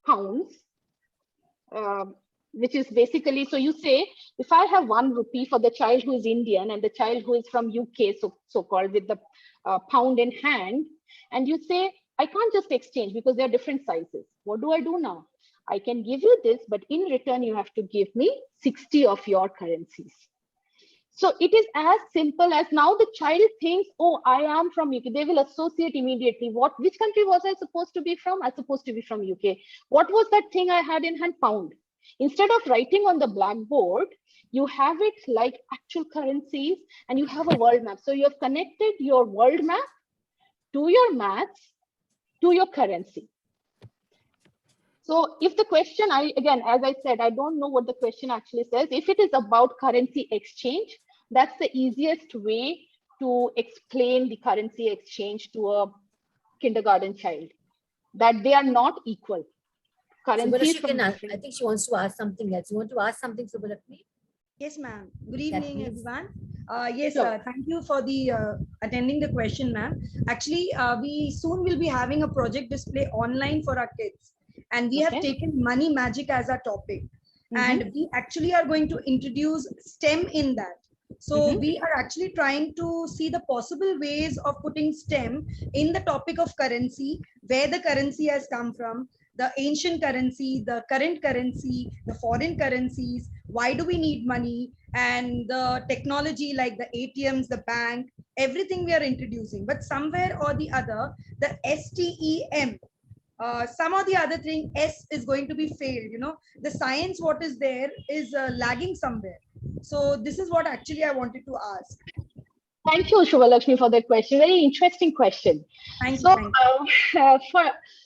S3: pounds, which is basically, so you say, if I have 1 rupee for the child who is Indian and the child who is from UK, so-called with the pound in hand, and you say, I can't just exchange because they're different sizes. What do I do now? I can give you this, but in return, you have to give me 60 of your currencies. So it is as simple as now the child thinks, oh, I am from UK. They will associate immediately. Which country was I supposed to be from? I'm supposed to be from UK. What was that thing I had in hand? Pound. Instead of writing on the blackboard, you have it like actual currencies and you have a world map. So you have connected your world map to your maths, to your currency. So if the question, again, as I said, I don't know what the question actually says. If it is about currency exchange, that's the easiest way to explain the currency exchange to a kindergarten child, that they are not equal. Currencies from different...
S4: I think she wants to ask something else. You want to ask something, Subbalakshmi?
S5: Yes, ma'am. Good evening,
S4: please.
S5: everyone. Yes,
S3: Sure.
S5: thank you for the attending the question, ma'am. Actually, we soon will be having a project display online for our kids. And we have taken money magic as our topic. And we actually are going to introduce STEM in that. So we are actually trying to see the possible ways of putting STEM in the topic of currency, where the currency has come from, the ancient currency, the current currency, the foreign currencies, why do we need money, and the technology like the ATMs, the bank, everything we are introducing. But somewhere or the other, the STEM, some or the other thing, S is going to be failed. You know, the science, what is there is lagging somewhere. So this is what actually I wanted to ask.
S3: Thank you, Subbalakshmi, for that question. Very interesting question.
S5: Thank
S3: So,
S5: you.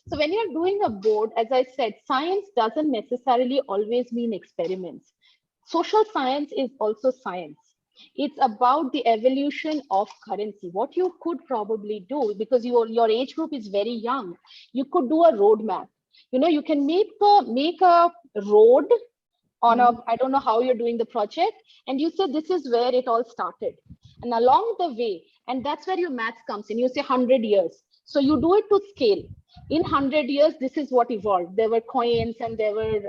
S3: So when you're doing a board, as I said, science doesn't necessarily always mean experiments. Social science is also science. It's about the evolution of currency. What you could probably do, because your age group is very young, you could do a roadmap. You know, you can make a road on I don't know how you're doing the project, and you say this is where it all started. And along the way, and that's where your maths comes in, you say 100 years. So you do it to scale. In 100 years, this is what evolved. There were coins and there were,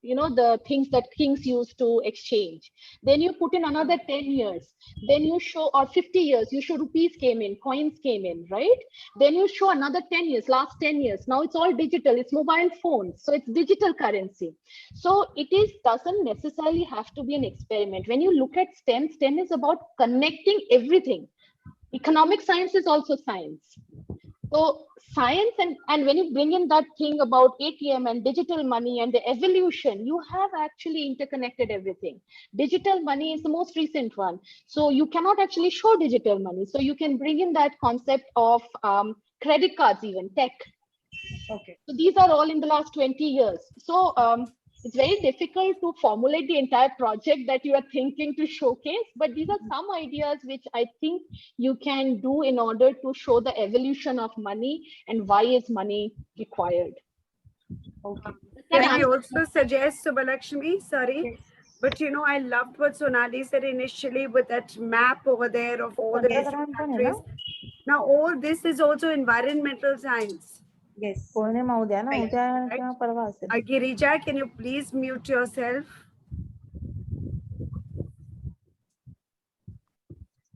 S3: the things that kings used to exchange. Then you put in another 10 years. Then you show, or 50 years, you show rupees came in, coins came in, right? Then you show another 10 years, last 10 years. Now it's all digital, it's mobile phones. So it's digital currency. So doesn't necessarily have to be an experiment. When you look at STEM, STEM is about connecting everything. Economic science is also science. So science, and when you bring in that thing about ATM and digital money and the evolution, you have actually interconnected everything. Digital money is the most recent one. So you cannot actually show digital money. So you can bring in that concept of credit cards, even tech.
S5: Okay.
S3: So these are all in the last 20 years. So it's very difficult to formulate the entire project that you are thinking to showcase, but these are some ideas which I think you can do in order to show the evolution of money and why is money required.
S5: Okay.
S1: Can I also suggest, Subbalakshmi, sorry, but I loved what Sonali said initially with that map over there of all the different countries. Now, all this is also environmental science.
S5: Yes.
S1: Right. Girija, can you please mute yourself?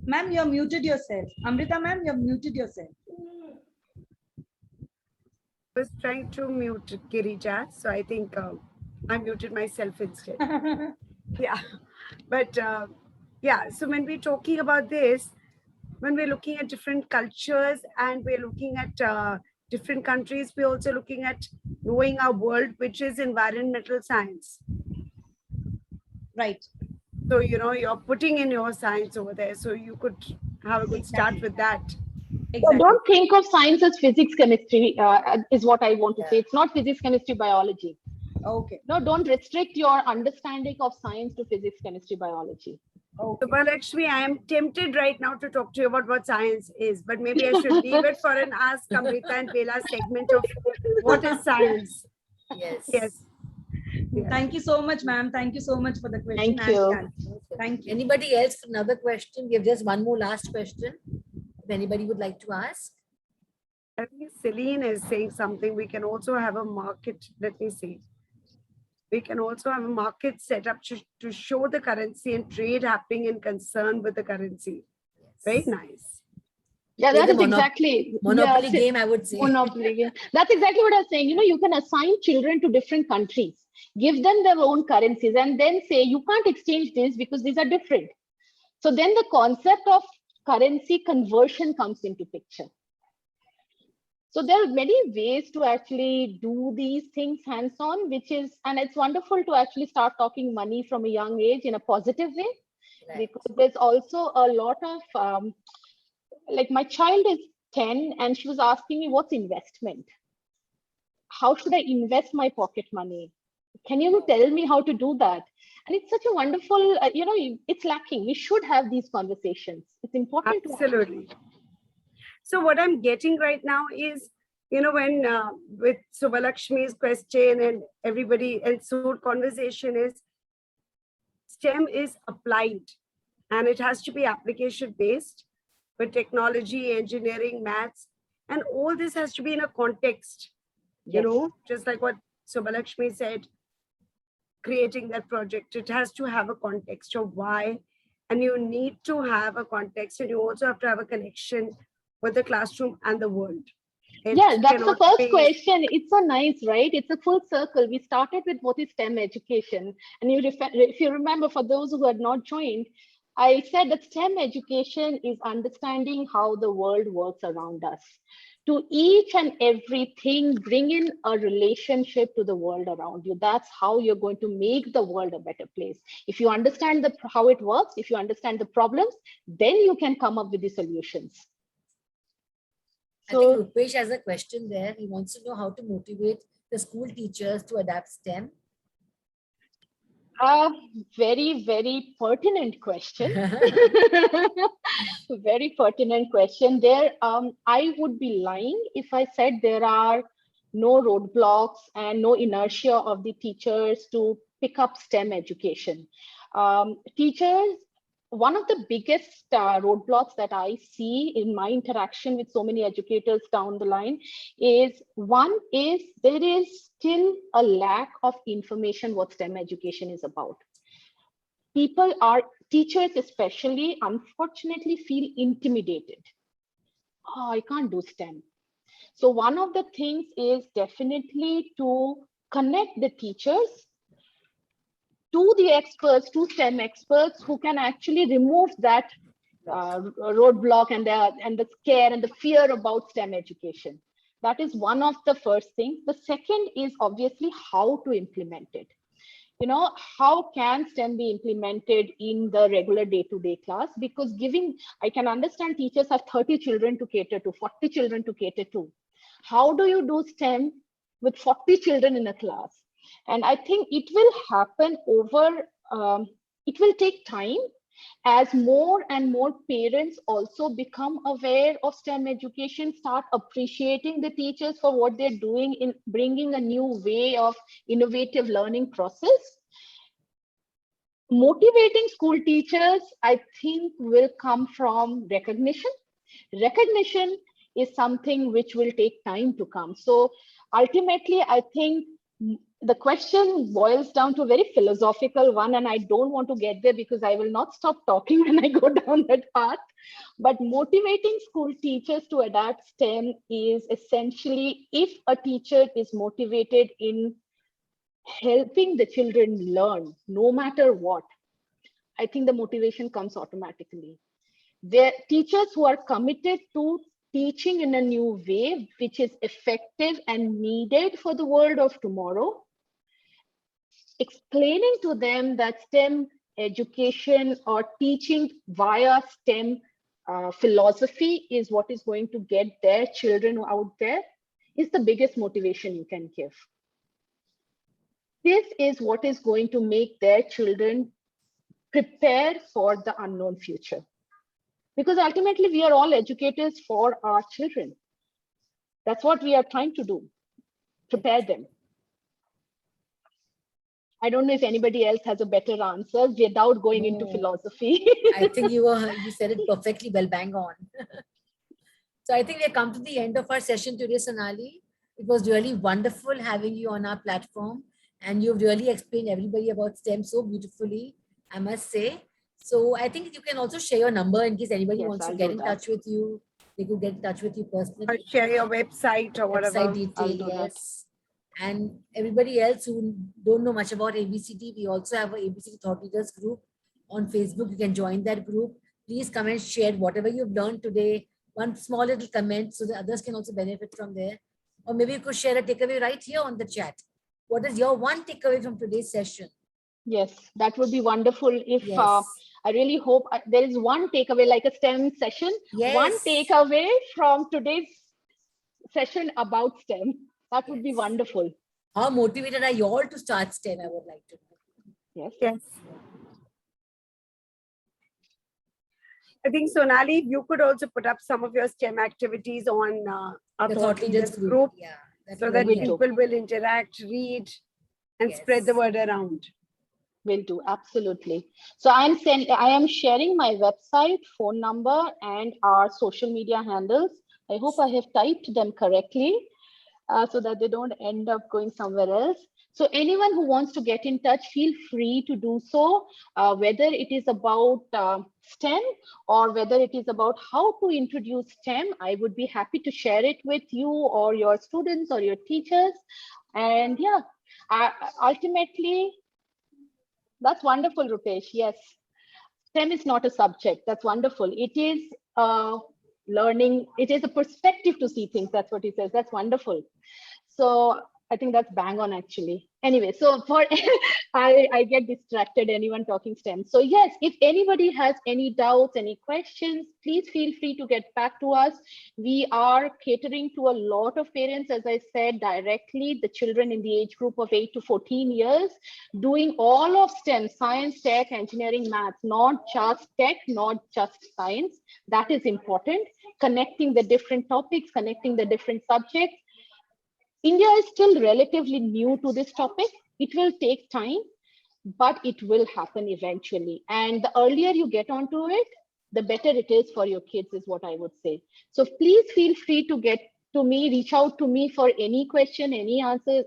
S5: Ma'am, you have muted yourself. Amrita, ma'am, you have muted yourself.
S1: I was trying to mute Girija, so I think I muted myself instead. Yeah, but yeah, so when we're talking about this, when we're looking at different cultures and we're looking at different countries, we're also looking at knowing our world, which is environmental science.
S5: Right.
S1: So, you're putting in your science over there. So you could have a good start with that.
S3: Exactly. So don't think of science as physics, chemistry, is what I want to say. It's not physics, chemistry, biology.
S5: Okay.
S3: No, don't restrict your understanding of science to physics, chemistry, biology.
S5: Okay.
S1: Subbalakshmi, I am tempted right now to talk to you about what science is, but maybe I should leave it for an Ask Amrita and Bela segment of what is science.
S4: Yes.
S1: Yes. Yeah.
S5: Thank you so much, ma'am. Thank you so much for the question
S3: Thank
S5: and
S3: you.
S5: the answer. Thank you.
S4: Anybody else for another question? We have just one more last question. If anybody would like to ask.
S1: I think Celine is saying something. We can also have a market. Let me see. We can also have a market set up to show the currency and trade happening in concern with the currency. Very nice.
S3: Yeah,
S4: Play
S3: that
S4: the
S3: is exactly
S4: Monopoly
S3: yeah,
S4: game, I would say.
S3: Monopoly. Yeah. That's exactly what I was saying. You know, you can assign children to different countries, give them their own currencies, and then say you can't exchange this because these are different. So then the concept of currency conversion comes into picture. So there are many ways to actually do these things hands-on, and it's wonderful to actually start talking money from a young age in a positive way,
S4: Right.
S3: because there's also a lot of, like my child is 10 and she was asking me, what's investment? How should I invest my pocket money? Can you tell me how to do that? And it's such a wonderful, it's lacking. We should have these conversations. It's important to have.
S1: Absolutely. So what I'm getting right now is, when with Subbalakshmi's question and everybody else's conversation is, STEM is applied and it has to be application based with technology, engineering, maths, and all this has to be in a context,
S3: Yes.
S1: just like what Subbalakshmi said, creating that project, it has to have a context of why, and you need to have a context, and you also have to have a connection with the classroom and the world.
S3: Yeah, that's the
S1: cannot
S3: first
S1: be-
S3: question. It's so nice, right? It's a full circle. We started with what is STEM education. And if you remember, for those who had not joined, I said that STEM education is understanding how the world works around us. To each and everything, bring in a relationship to the world around you. That's how you're going to make the world a better place. If you understand how it works, if you understand the problems, then you can come up with the solutions.
S4: I think Rupesh has a question there. He wants to know how to motivate the school teachers to adapt STEM.
S3: Very, very pertinent question. Very pertinent question. I would be lying if I said there are no roadblocks and no inertia of the teachers to pick up STEM education. Teachers, one of the biggest roadblocks that I see in my interaction with so many educators down the line is there is still a lack of information what STEM education is about. Teachers especially, unfortunately, feel intimidated. Oh, I can't do STEM. So one of the things is definitely to connect the teachers to the experts, to STEM experts who can actually remove that roadblock and the scare and the fear about STEM education. That is one of the first things. The second is obviously how to implement it. How can STEM be implemented in the regular day-to-day class? Because I can understand teachers have 30 children to cater to, 40 children to cater to. How do you do STEM with 40 children in a class? And I think it will happen it will take time as more and more parents also become aware of STEM education, start appreciating the teachers for what they're doing in bringing a new way of innovative learning process. Motivating school teachers, I think, will come from recognition. Recognition is something which will take time to come. So ultimately, I think the question boils down to a very philosophical one, and I don't want to get there because I will not stop talking when I go down that path. But motivating school teachers to adapt STEM is essentially, if a teacher is motivated in helping the children learn, no matter what, I think the motivation comes automatically. They're teachers who are committed to teaching in a new way, which is effective and needed for the world of tomorrow. Explaining to them that STEM education or teaching via STEM philosophy is what is going to get their children out there is the biggest motivation you can give. This is what is going to make their children prepare for the unknown future. Because ultimately, we are all educators for our children. That's what we are trying to do, prepare them. I don't know if anybody else has a better answer without going into
S4: No.
S3: philosophy.
S4: I think you said it perfectly well, bang on. So I think we have come to the end of our session today, Sonali. It was really wonderful having you on our platform, and you've really explained everybody about STEM so beautifully, I must say. So I think you can also share your number in case anybody
S3: Yes,
S4: wants to
S3: I'll
S4: get
S3: do
S4: in
S3: that.
S4: touch with you. They could get in touch with you
S1: Or
S4: personally.
S1: share your website or whatever.
S4: Website detail,
S3: I'll do that.
S4: yes. And everybody else who don't know much about ABCD, we also have a ABCD Thought Leaders group on Facebook. You can join that group. Please come and share whatever you've learned today. One small little comment so that others can also benefit from there. Or maybe you could share a takeaway right here on the chat. What is your one takeaway from today's session?
S3: Yes, that would be wonderful. If
S4: Yes.
S3: I really hope there is one takeaway, like a STEM session, one
S4: Yes.
S3: takeaway from today's session about STEM. That would be
S4: Yes.
S3: wonderful.
S4: How motivated are you all to start STEM? I would like to know.
S3: Yes.
S1: Yes. I think Sonali, you could also put up some of your STEM activities on our
S4: The
S1: Thought Leaders group
S4: Yeah. That
S1: so
S4: would
S1: that
S4: really help.
S1: people will interact, read, and spread the
S4: Yes.
S1: word around.
S3: Will do, absolutely. So I am sharing my website, phone number, and our social media handles. I hope I have typed them correctly so that they don't end up going somewhere else. So anyone who wants to get in touch, feel free to do so, whether it is about STEM or whether it is about how to introduce STEM. I would be happy to share it with you or your students or your teachers. And yeah, ultimately, that's wonderful, Rupesh. Yes, STEM is not a subject. That's wonderful. It is learning. It is a perspective to see things. That's what he says. That's wonderful. So I think that's bang on actually. Anyway, so for I get distracted anyone talking STEM. So yes, if anybody has any doubts, any questions, please feel free to get back to us. We are catering to a lot of parents, as I said, directly, the children in the age group of 8 to 14 years, doing all of STEM, science, tech, engineering, math, not just tech, not just science. That is important. Connecting the different topics, connecting the different subjects. India is still relatively new to this topic. It will take time, but it will happen eventually. And the earlier you get onto it, the better it is for your kids, is what I would say. So please feel free to get to me, reach out to me for any question, any answer,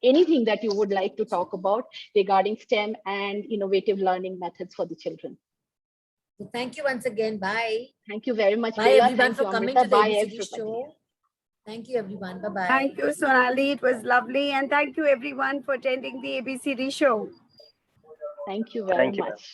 S3: anything that you would like to talk about regarding STEM and innovative learning methods for the children.
S4: So thank you once again. Bye.
S3: Thank you very much,
S4: Bye,
S3: Bella.
S4: everyone,
S3: Thank
S4: for
S3: you,
S4: coming
S3: Amrita.
S4: to the
S3: Bye,
S4: ABCD
S3: everybody.
S4: show. Thank you, everyone. Bye-bye.
S1: Thank you, Sonali. It was lovely. And thank you, everyone, for attending the ABCD show.
S3: Thank you very much.